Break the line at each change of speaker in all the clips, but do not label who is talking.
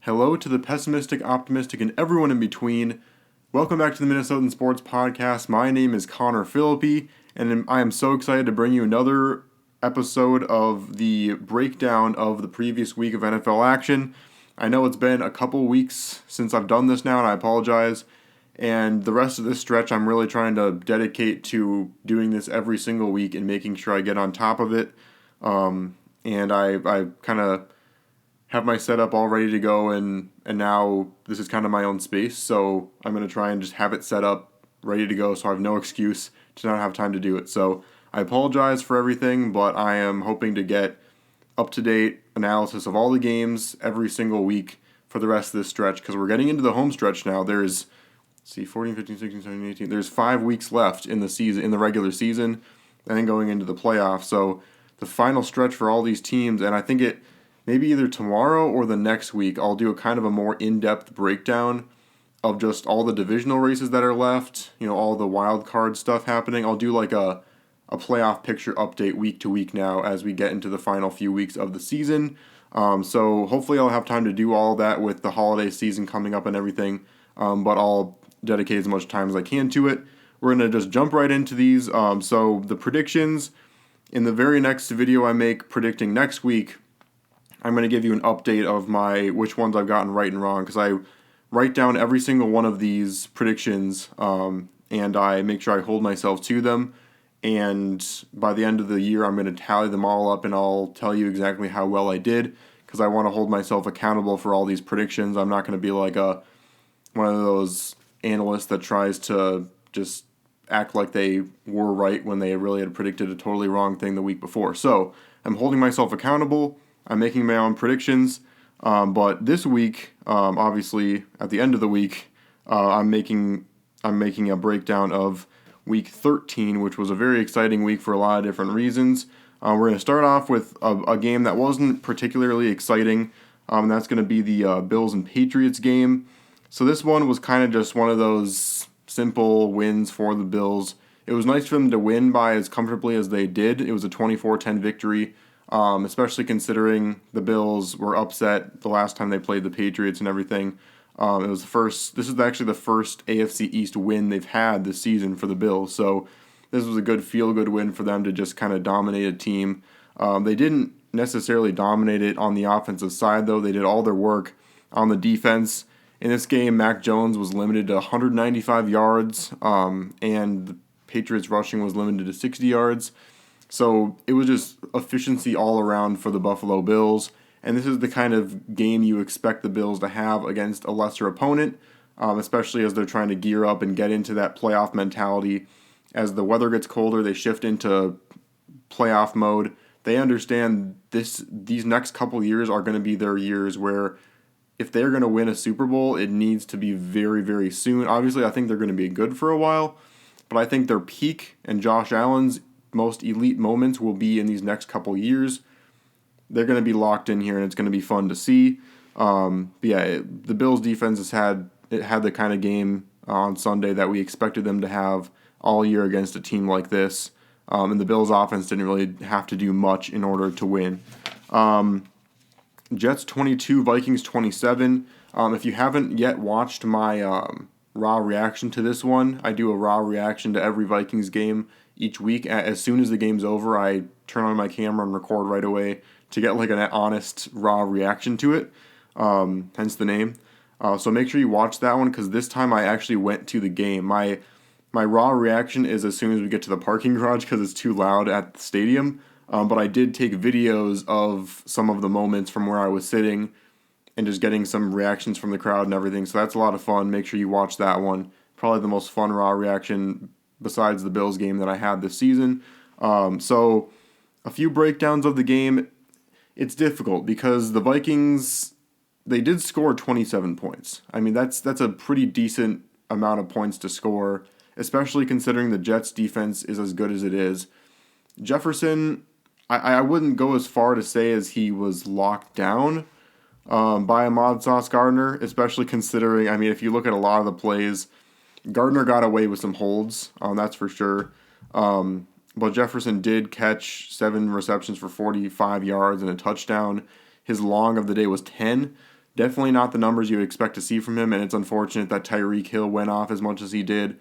Hello to the pessimistic, optimistic, and everyone in between. Welcome back to the Minnesotan Sports Podcast. My name is Connor Philippi, and I am so excited to bring you another episode of the breakdown of the previous week of NFL action. I know it's been a couple weeks since I've done this now, and I apologize. And the rest of this stretch, I'm really trying to dedicate to doing this every single week and making sure I get on top of it. And I kind of have my setup all ready to go, and now this is kind of my own space, so I'm going to try and just have it set up, ready to go, so I have no excuse to not have time to do it. So I apologize for everything, but I am hoping to get up-to-date analysis of all the games every single week for the rest of this stretch, because we're getting into the home stretch now. There's 14, 15, 16, 17, 18. There's 5 weeks left in the season, in the regular season, and then going into the playoffs. So the final stretch for all these teams, and I think maybe either tomorrow or the next week, I'll do a kind of a more in-depth breakdown of just all the divisional races that are left, all the wild card stuff happening. I'll do like a playoff picture update week to week now as we get into the final few weeks of the season. So hopefully I'll have time to do all that with the holiday season coming up and everything, but I'll dedicate as much time as I can to it. We're going to just jump right into these. So the predictions, in the very next video I make predicting next week, I'm going to give you an update of which ones I've gotten right and wrong, because I write down every single one of these predictions, and I make sure I hold myself to them. And by the end of the year, I'm going to tally them all up, and I'll tell you exactly how well I did, because I want to hold myself accountable for all these predictions. I'm not going to be like one of those analysts that tries to just act like they were right when they really had predicted a totally wrong thing the week before. So I'm holding myself accountable. I'm making my own predictions, but this week, obviously, at the end of the week, I'm making a breakdown of Week 13, which was a very exciting week for a lot of different reasons. We're going to start off with a game that wasn't particularly exciting, and that's going to be the Bills and Patriots game. So this one was kind of just one of those simple wins for the Bills. It was nice for them to win by as comfortably as they did. It was a 24-10 victory. Especially considering the Bills were upset the last time they played the Patriots and everything. This is actually the first AFC East win they've had this season for the Bills, so this was a good feel-good win for them to just kind of dominate a team. They didn't necessarily dominate it on the offensive side, though. They did all their work on the defense. In this game, Mac Jones was limited to 195 yards, and the Patriots rushing was limited to 60 yards. So it was just efficiency all around for the Buffalo Bills, and this is the kind of game you expect the Bills to have against a lesser opponent, especially as they're trying to gear up and get into that playoff mentality. As the weather gets colder, they shift into playoff mode. They understand these next couple years are going to be their years where if they're going to win a Super Bowl, it needs to be very, very soon. Obviously, I think they're going to be good for a while, but I think their peak and Josh Allen's most elite moments will be in these next couple years. They're going to be locked in here, and it's going to be fun to see. The Bills' defense had the kind of game on Sunday that we expected them to have all year against a team like this, and the Bills' offense didn't really have to do much in order to win. Jets 22, Vikings 27. If you haven't yet watched my raw reaction to this one, I do a raw reaction to every Vikings game each week. As soon as the game's over, I turn on my camera and record right away to get like an honest, raw reaction to it, hence the name. So make sure you watch that one, because this time I actually went to the game. My raw reaction is as soon as we get to the parking garage, because it's too loud at the stadium, but I did take videos of some of the moments from where I was sitting and just getting some reactions from the crowd and everything, so that's a lot of fun. Make sure you watch that one. Probably the most fun raw reaction besides the Bills game that I had this season. So a few breakdowns of the game. It's difficult because the Vikings, they did score 27 points. I mean, that's a pretty decent amount of points to score, especially considering the Jets' defense is as good as it is. Jefferson, I wouldn't go as far to say as he was locked down by Ahmad Sauce Gardner, especially considering, if you look at a lot of the plays, Gardner got away with some holds, that's for sure. But Jefferson did catch 7 receptions for 45 yards and a touchdown. His long of the day was 10. Definitely not the numbers you would expect to see from him, and it's unfortunate that Tyreek Hill went off as much as he did,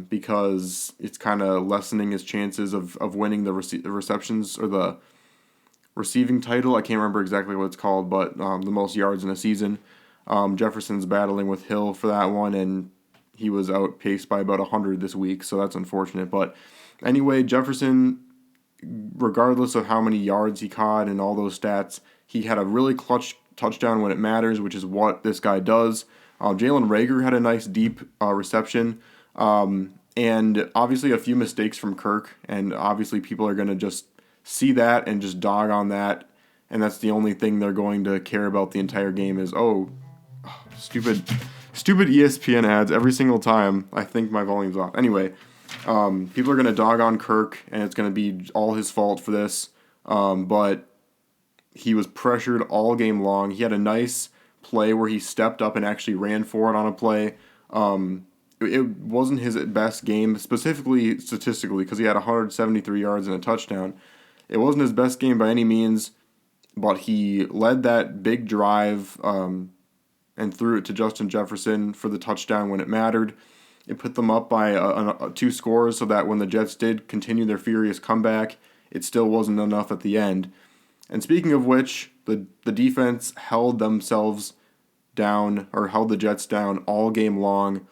because it's kind of lessening his chances of winning the receptions or the receiving title. I can't remember exactly what it's called, but the most yards in a season. Jefferson's battling with Hill for that one, and he was outpaced by about 100 this week, so that's unfortunate. But anyway, Jefferson, regardless of how many yards he caught and all those stats, he had a really clutch touchdown when it matters, which is what this guy does. Jalen Reagor had a nice deep reception, and obviously a few mistakes from Kirk, and obviously people are going to just see that and just dog on that, and that's the only thing they're going to care about the entire game is, stupid ESPN ads every single time. I think my volume's off. Anyway, people are going to dog on Kirk, and it's going to be all his fault for this, but he was pressured all game long. He had a nice play where he stepped up and actually ran for it on a play. It wasn't his best game, specifically statistically, because he had 173 yards and a touchdown. It wasn't his best game by any means, but he led that big drive and threw it to Justin Jefferson for the touchdown when it mattered. It put them up by 2 scores so that when the Jets did continue their furious comeback, it still wasn't enough at the end. And speaking of which, the defense held themselves down, or held the Jets down all game long,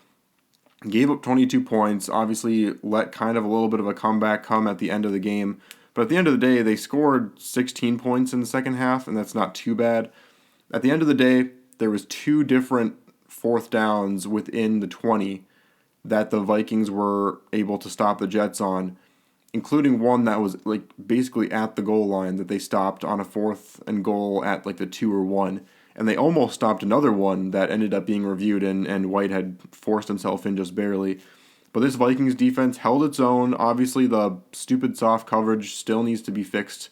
gave up 22 points, obviously let kind of a little bit of a comeback come at the end of the game. But at the end of the day, they scored 16 points in the second half, and that's not too bad. At the end of the day, there was 2 different fourth downs within the 20 that the Vikings were able to stop the Jets on, including one that was like basically at the goal line that they stopped on a 4th and goal at like the 2 or 1. And they almost stopped another one that ended up being reviewed, and White had forced himself in just barely. But this Vikings defense held its own. Obviously, the stupid soft coverage still needs to be fixed.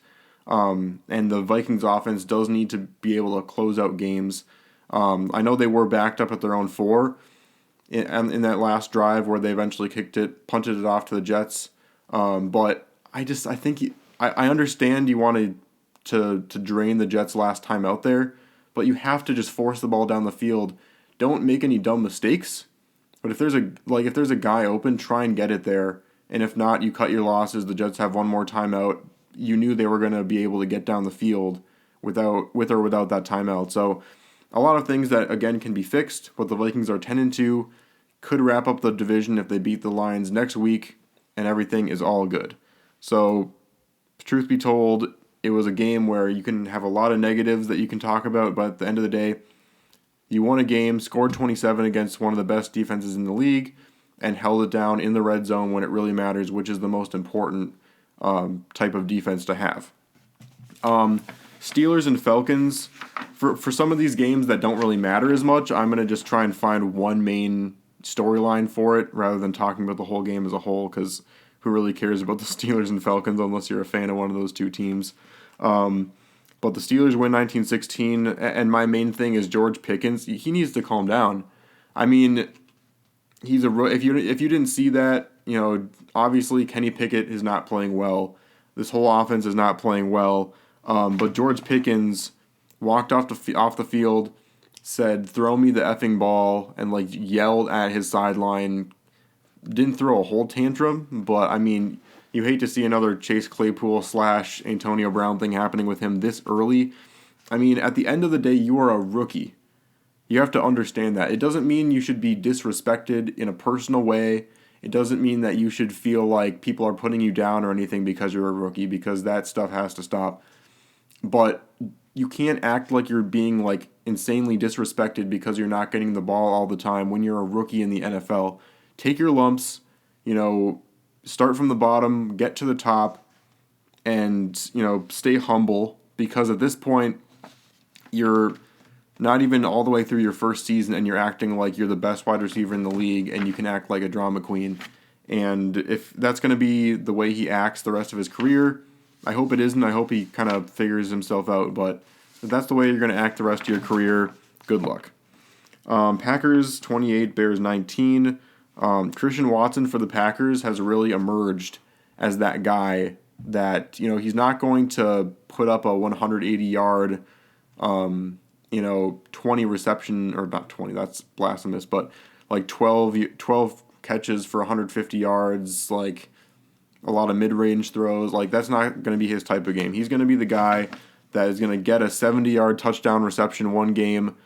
And the Vikings offense does need to be able to close out games. I know they were backed up at their own 4 in that last drive where they eventually punted it off to the Jets. But I think I understand you wanted to drain the Jets last time out there, but you have to just force the ball down the field. Don't make any dumb mistakes. But if there's a guy open, try and get it there. And if not, you cut your losses. The Jets have one more timeout. You knew they were going to be with or without that timeout. So a lot of things that again can be fixed. But the Vikings are 10-2, could wrap up the division if they beat the Lions next week, and everything is all good. So, truth be told, it was a game where you can have a lot of negatives that you can talk about, but at the end of the day, you won a game, scored 27 against one of the best defenses in the league, and held it down in the red zone when it really matters, which is the most important type of defense to have. Steelers and Falcons, for some of these games that don't really matter as much, I'm going to just try and find one main storyline for it rather than talking about the whole game as a whole, because who really cares about the Steelers and Falcons unless you're a fan of one of those two teams. But the Steelers win 19-16, and my main thing is George Pickens. He needs to calm down. I mean, if you didn't see that, obviously Kenny Pickett is not playing well. This whole offense is not playing well. But George Pickens walked off the field, said, "Throw me the effing ball," and yelled at his sideline. Didn't throw a whole tantrum, but I mean, you hate to see another Chase Claypool / Antonio Brown thing happening with him this early. I mean, at the end of the day, you are a rookie. You have to understand that. It doesn't mean you should be disrespected in a personal way. It doesn't mean that you should feel like people are putting you down or anything because you're a rookie, because that stuff has to stop. But you can't act like you're being insanely disrespected because you're not getting the ball all the time when you're a rookie in the NFL. Take your lumps, start from the bottom, get to the top, and, stay humble, because at this point, you're not even all the way through your first season and you're acting like you're the best wide receiver in the league and you can act like a drama queen. And if that's going to be the way he acts the rest of his career, I hope it isn't. I hope he kind of figures himself out. But if that's the way you're going to act the rest of your career, good luck. Packers 28, Bears 19. Christian Watson for the Packers has really emerged as that guy that, he's not going to put up a 180-yard 20 reception, or not 20, that's blasphemous, but like 12 catches for 150 yards, like a lot of mid-range throws. Like, that's not going to be his type of game. He's going to be the guy that is going to get a 70-yard touchdown reception one game,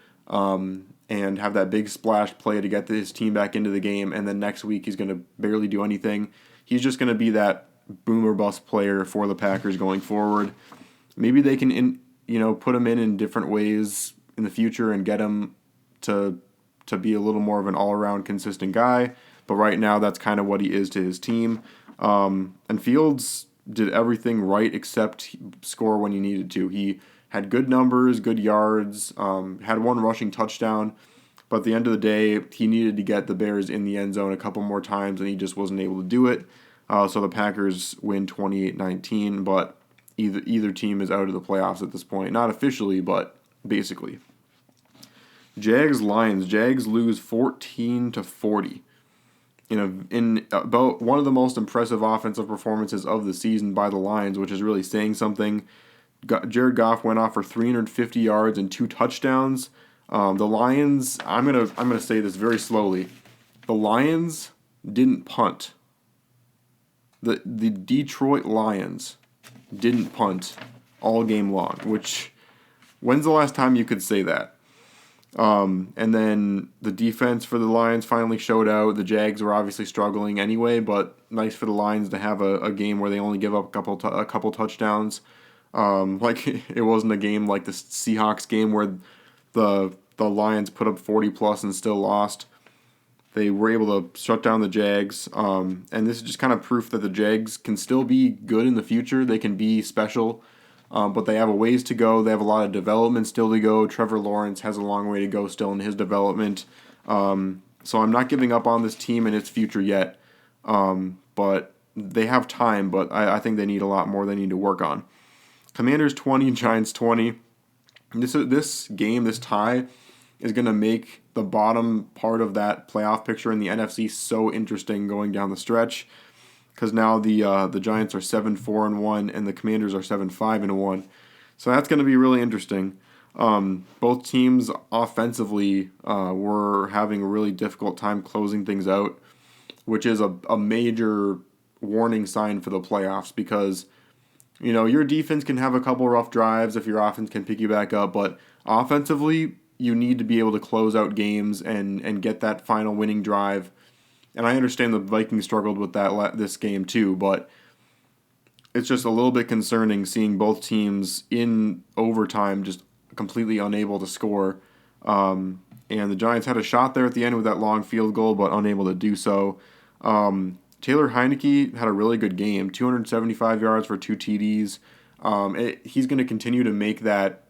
and have that big splash play to get his team back into the game, and then next week he's going to barely do anything. He's just going to be that boom or bust player for the Packers going forward. Maybe they can put him in different ways in the future and get him to be a little more of an all-around consistent guy, but right now that's kind of what he is to his team. And Fields did everything right except score when he needed to. He had good numbers, good yards, had one rushing touchdown, but at the end of the day, he needed to get the Bears in the end zone a couple more times, and he just wasn't able to do it. So the Packers win 28-19, but either team is out of the playoffs at this point. Not officially, but basically. Jags-Lions. Jags lose 14-40. In about one of the most impressive offensive performances of the season by the Lions, which is really saying something. Jared Goff went off for 350 yards and 2 touchdowns. The Lions, I'm gonna say this very slowly. The Lions didn't punt. The Detroit Lions didn't punt all game long, which, when's the last time you could say that? And then the defense for the Lions finally showed out. The Jags were obviously struggling anyway, but nice for the Lions to have a game where they only give up a couple touchdowns. Like, it wasn't a game like the Seahawks game where the Lions put up 40 plus and still lost. They were able to shut down the Jags, and this is just kind of proof that the Jags can still be good in the future. They can be special, but they have a ways to go. They have a lot of development still to go. Trevor Lawrence has a long way to go still in his development. So I'm not giving up on this team and its future yet, but they have time, but I think they need a lot more they need to work on. Commanders 20, Giants 20. This game, this tie, is going to make the bottom part of that playoff picture in the NFC so interesting going down the stretch, because now the Giants are 7-4-1 and the Commanders are 7-5-1. So that's going to be really interesting. Both teams offensively were having a really difficult time closing things out, which is a major warning sign for the playoffs, because your defense can have a couple rough drives if your offense can pick you back up, but offensively, you need to be able to close out games and get that final winning drive. And I understand the Vikings struggled with that this game too, but it's just a little bit concerning seeing both teams in overtime just completely unable to score. And the Giants had a shot there at the end with that long field goal, but unable to do so. Taylor Heineke had a really good game, 275 yards for 2 TDs. He's going to continue to make that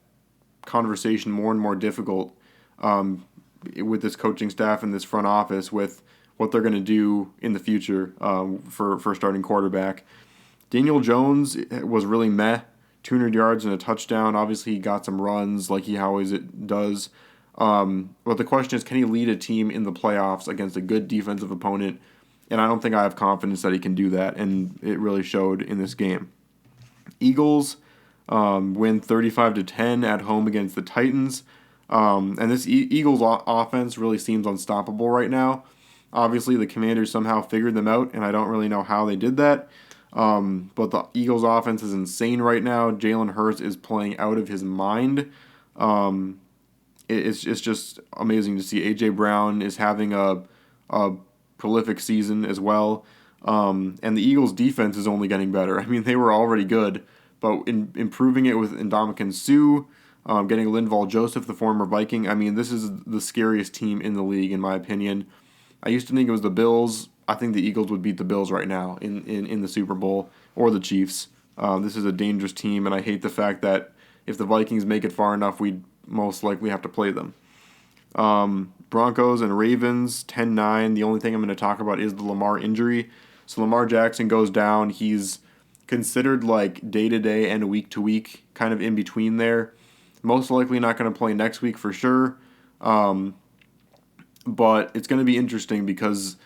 conversation more and more difficult with this coaching staff and this front office with what they're going to do in the future for starting quarterback. Daniel Jones was really meh, 200 yards and a touchdown. Obviously, he got some runs like he always does. But the question is, can he lead a team in the playoffs against a good defensive opponent? And I don't think I have confidence that he can do that, and it really showed in this game. Eagles win 35-10 at home against the Titans. And this Eagles offense really seems unstoppable right now. Obviously, the Commanders somehow figured them out, and I don't really know how they did that. But the Eagles offense is insane right now. Jalen Hurts is playing out of his mind. It's just amazing to see. A.J. Brown is having a prolific season as well. And the Eagles' defense is only getting better. I mean, they were already good, but improving it with Ndamukong Suh, getting Linval Joseph, the former Viking. I mean, this is the scariest team in the league, in my opinion. I used to think it was the Bills. I think the Eagles would beat the Bills right now in the Super Bowl, or the Chiefs. This is a dangerous team, and I hate the fact that if the Vikings make it far enough, we'd most likely have to play them. Broncos and Ravens, 10-9. The only thing I'm going to talk about is the Lamar injury. So Lamar Jackson goes down. He's considered like day-to-day and week-to-week, kind of in between there. Most likely not going to play next week for sure. But it's going to be interesting because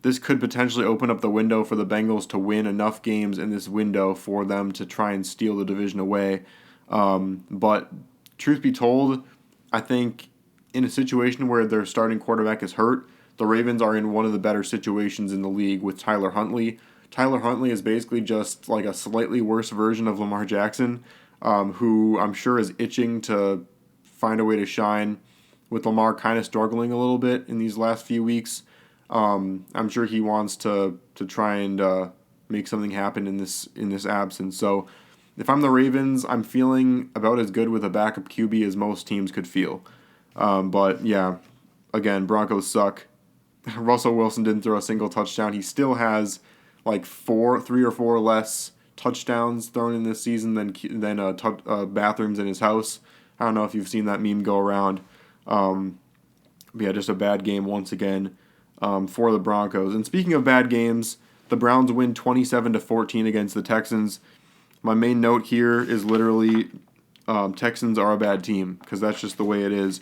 this could potentially open up the window for the Bengals to win enough games in this window for them to try and steal the division away. But truth be told, I think in a situation where their starting quarterback is hurt, the Ravens are in one of the better situations in the league with Tyler Huntley. Tyler Huntley is basically just like a slightly worse version of Lamar Jackson, who I'm sure is itching to find a way to shine, with Lamar kind of struggling a little bit in these last few weeks. I'm sure he wants to try and make something happen in this absence. So if I'm the Ravens, I'm feeling about as good with a backup QB as most teams could feel. But yeah, again, Broncos suck. Russell Wilson didn't throw a single touchdown. He still has like 3 or 4 less touchdowns thrown in this season than bathrooms in his house. I don't know if you've seen that meme go around. But yeah, just a bad game once again for the Broncos. And speaking of bad games, the Browns win 27-14 against the Texans. My main note here is literally Texans are a bad team because that's just the way it is.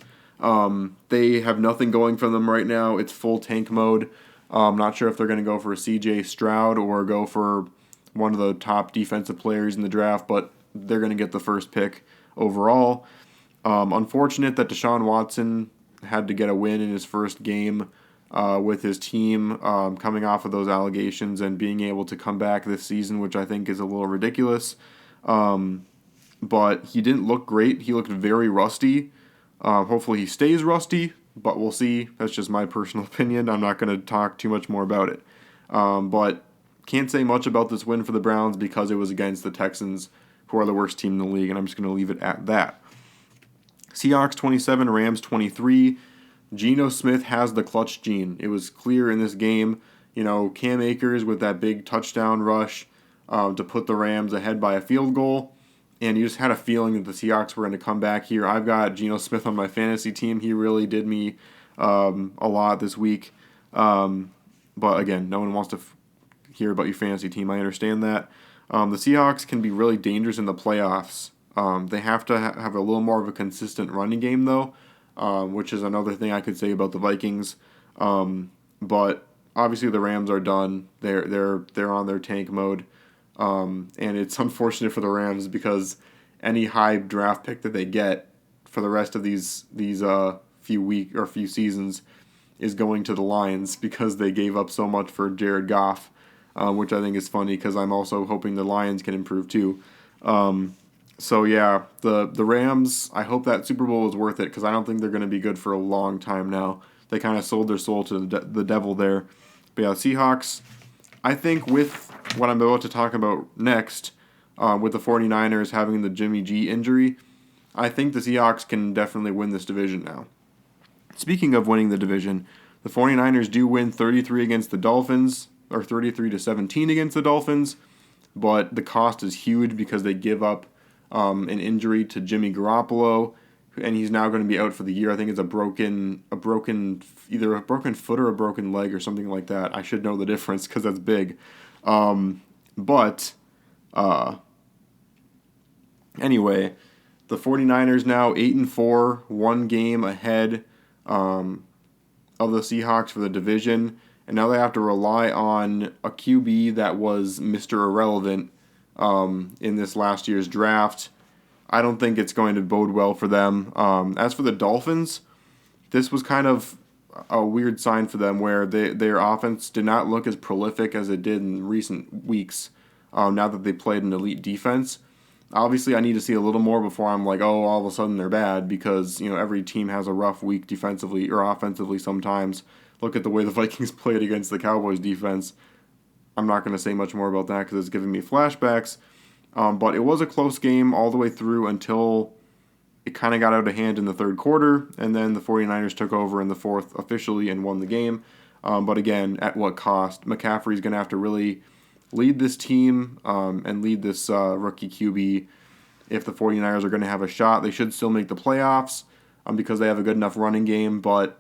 They have nothing going for them right now. It's full tank mode. I'm not sure if they're going to go for a CJ Stroud or go for one of the top defensive players in the draft, but they're going to get the first pick overall. Unfortunate that Deshaun Watson had to get a win in his first game with his team coming off of those allegations and being able to come back this season, which I think is a little ridiculous. But he didn't look great. He looked very rusty. Hopefully he stays rusty, but we'll see. That's just my personal opinion. I'm not going to talk too much more about it. But can't say much about this win for the Browns because it was against the Texans, who are the worst team in the league, and I'm just going to leave it at that. Seahawks 27, Rams 23. Geno Smith has the clutch gene. It was clear in this game. Cam Akers with that big touchdown rush to put the Rams ahead by a field goal. And you just had a feeling that the Seahawks were going to come back here. I've got Geno Smith on my fantasy team. He really did me a lot this week. But again, no one wants to hear about your fantasy team. I understand that. The Seahawks can be really dangerous in the playoffs. They have to have a little more of a consistent running game, though, which is another thing I could say about the Vikings. But obviously the Rams are done. They're on their tank mode. And it's unfortunate for the Rams because any high draft pick that they get for the rest of these few seasons is going to the Lions because they gave up so much for Jared Goff, which I think is funny because I'm also hoping the Lions can improve too. So yeah, the Rams, I hope that Super Bowl is worth it because I don't think they're going to be good for a long time now. They kind of sold their soul to the devil there. But yeah, Seahawks, I think with what I'm about to talk about next, with the 49ers having the Jimmy G injury, I think the Seahawks can definitely win this division now. Speaking of winning the division, the 49ers do win 33 against the Dolphins, or 33-17 against the Dolphins, but the cost is huge because they give up an injury to Jimmy Garoppolo, and he's now going to be out for the year. I think it's either a broken foot or a broken leg or something like that. I should know the difference because that's big. Anyway, the 49ers now 8-4, one game ahead of the Seahawks for the division, and now they have to rely on a QB that was Mr. Irrelevant in this last year's draft. I don't think it's going to bode well for them. As for the Dolphins, this was kind of a weird sign for them where their offense did not look as prolific as it did in recent weeks now that they played an elite defense. Obviously, I need to see a little more before I'm like, oh, all of a sudden they're bad because, every team has a rough week defensively or offensively sometimes. Look at the way the Vikings played against the Cowboys defense. I'm not going to say much more about that because it's giving me flashbacks. But it was a close game all the way through until it kind of got out of hand in the third quarter, and then the 49ers took over in the fourth officially and won the game. But again, at what cost? McCaffrey's going to have to really lead this team and lead this rookie QB if the 49ers are going to have a shot. They should still make the playoffs because they have a good enough running game, but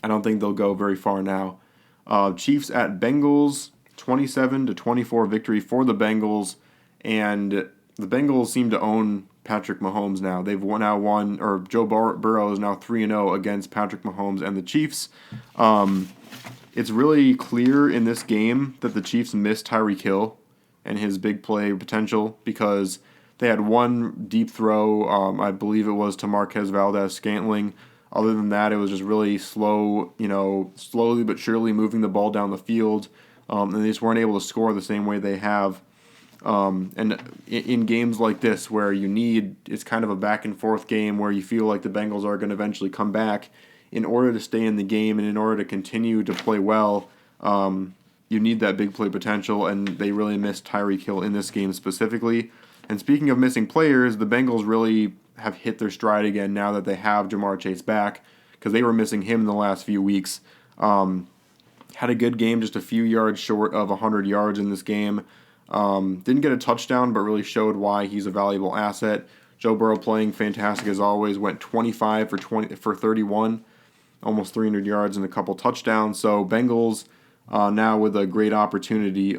I don't think they'll go very far now. Chiefs at Bengals, 27-24 victory for the Bengals, and the Bengals seem to own Patrick Mahomes now. They've now won, or Joe Burrow is now 3-0 against Patrick Mahomes and the Chiefs. It's really clear in this game that the Chiefs missed Tyreek Hill and his big play potential because They had one deep throw, I believe it was to Marquez Valdez-Scantling. Other than that, it was just really slow, slowly but surely moving the ball down the field, and they just weren't able to score the same way they have. And in games like this, where it's kind of a back and forth game where you feel like the Bengals are going to eventually come back, in order to stay in the game and in order to continue to play well, you need that big play potential, and they really missed Tyreek Hill in this game specifically. And speaking of missing players, the Bengals really have hit their stride again now that they have Ja'Marr Chase back, because they were missing him in the last few weeks. Had a good game, just a few yards short of 100 yards in this game. Didn't get a touchdown, but really showed why he's a valuable asset. Joe Burrow playing fantastic as always, went 25 for 31, almost 300 yards and a couple touchdowns. So Bengals now with a great opportunity.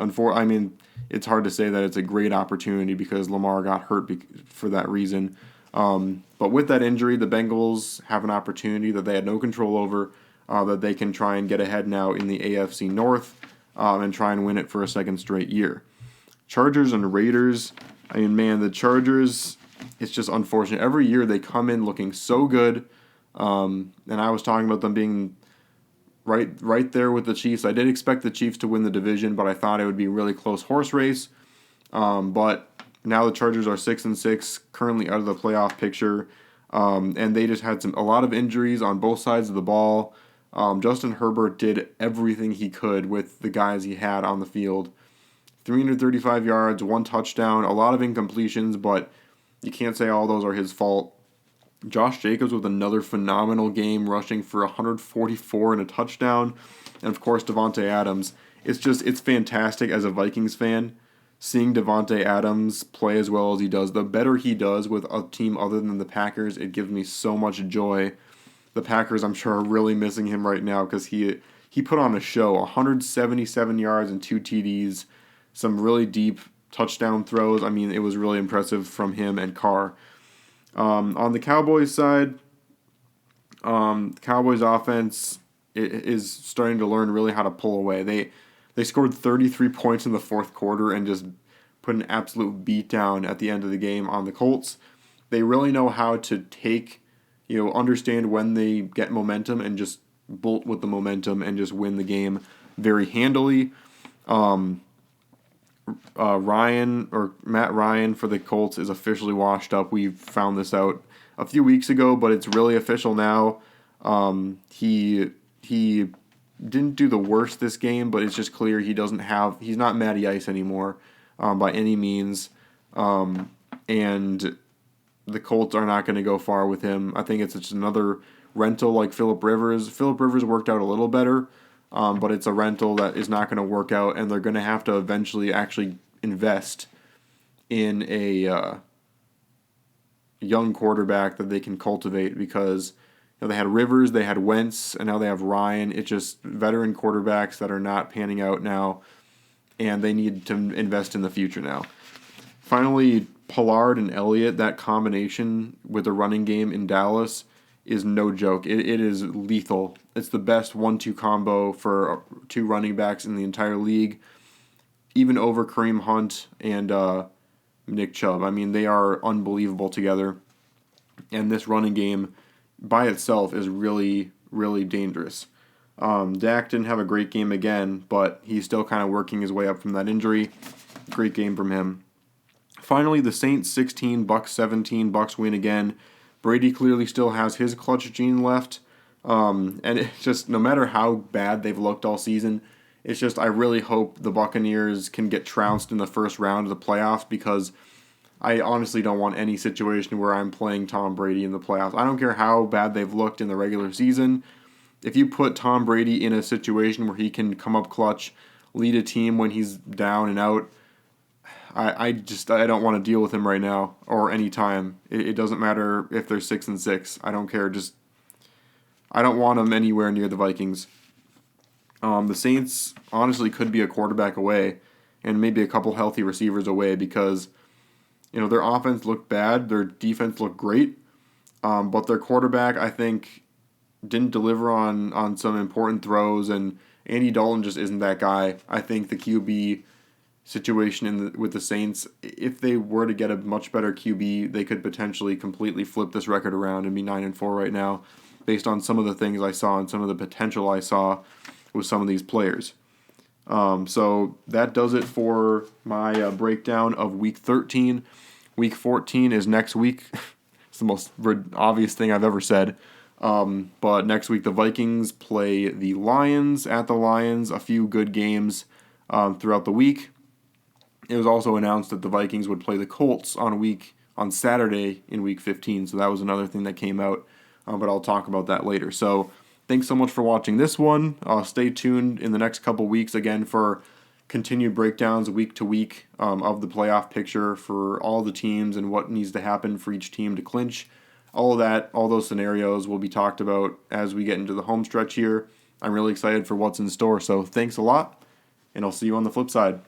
It's hard to say that it's a great opportunity because Lamar got hurt for that reason. But with that injury, the Bengals have an opportunity that they had no control over, that they can try and get ahead now in the AFC North and try and win it for a second straight year. Chargers and Raiders, the Chargers, it's just unfortunate. Every year they come in looking so good, and I was talking about them being right there with the Chiefs. I did expect the Chiefs to win the division, but I thought it would be a really close horse race. But now the Chargers are 6-6, currently out of the playoff picture, and they just had a lot of injuries on both sides of the ball. Justin Herbert did everything he could with the guys he had on the field. 335 yards, 1 touchdown, a lot of incompletions, but you can't say all those are his fault. Josh Jacobs with another phenomenal game, rushing for 144 and a touchdown. And of course, Davante Adams. It's fantastic as a Vikings fan, seeing Davante Adams play as well as he does. The better he does with a team other than the Packers, it gives me so much joy. The Packers, I'm sure, are really missing him right now because he put on a show. 177 yards and 2 TDs, some really deep touchdown throws. It was really impressive from him and Carr. On the Cowboys side, Cowboys offense is starting to learn really how to pull away. They scored 33 points in the fourth quarter and just put an absolute beatdown at the end of the game on the Colts. They really know how to understand when they get momentum and just bolt with the momentum and just win the game very handily. Matt Ryan for the Colts is officially washed up. We found this out a few weeks ago, but it's really official now. He didn't do the worst this game, but it's just clear he's not Matty Ice anymore by any means. And the Colts are not going to go far with him. I think it's just another rental like Phillip Rivers. Phillip Rivers worked out a little better. But it's a rental that is not going to work out, and they're going to have to eventually actually invest in a young quarterback that they can cultivate because they had Rivers, they had Wentz, and now they have Ryan. It's just veteran quarterbacks that are not panning out now, and they need to invest in the future now. Finally, Pollard and Elliott, that combination with the running game in Dallas is no joke. It is lethal. It's the best 1-2 combo for 2 running backs in the entire league, even over Kareem Hunt and Nick Chubb. They are unbelievable together, and this running game by itself is really, really dangerous. Dak didn't have a great game again, but he's still kind of working his way up from that injury. Great game from him. Finally, the Saints 16, Bucks 17. Bucks win again. Brady clearly still has his clutch gene left. And it's just, no matter how bad they've looked all season, it's just, I really hope the Buccaneers can get trounced in the first round of the playoffs because I honestly don't want any situation where I'm playing Tom Brady in the playoffs. I don't care how bad they've looked in the regular season. If you put Tom Brady in a situation where he can come up clutch, lead a team when he's down and out, I don't want to deal with him right now or any time. It doesn't matter if they're 6-6. I don't care. I don't want him anywhere near the Vikings. The Saints honestly could be a quarterback away and maybe a couple healthy receivers away because their offense looked bad, their defense looked great, but their quarterback I think didn't deliver on some important throws, and Andy Dalton just isn't that guy. I think the QB situation with the Saints. If they were to get a much better QB, they could potentially completely flip this record around and be 9-4 right now, based on some of the things I saw and some of the potential I saw with some of these players. So that does it for my breakdown of Week 13. Week 14 is next week. It's the most obvious thing I've ever said. But next week the Vikings play the Lions at the Lions. A few good games throughout the week. It was also announced that the Vikings would play the Colts on Saturday in Week 15. So that was another thing that came out. But I'll talk about that later. So thanks so much for watching this one. Stay tuned in the next couple weeks again for continued breakdowns week to week of the playoff picture for all the teams and what needs to happen for each team to clinch. All of that, all those scenarios will be talked about as we get into the home stretch here. I'm really excited for what's in store. So thanks a lot, and I'll see you on the flip side.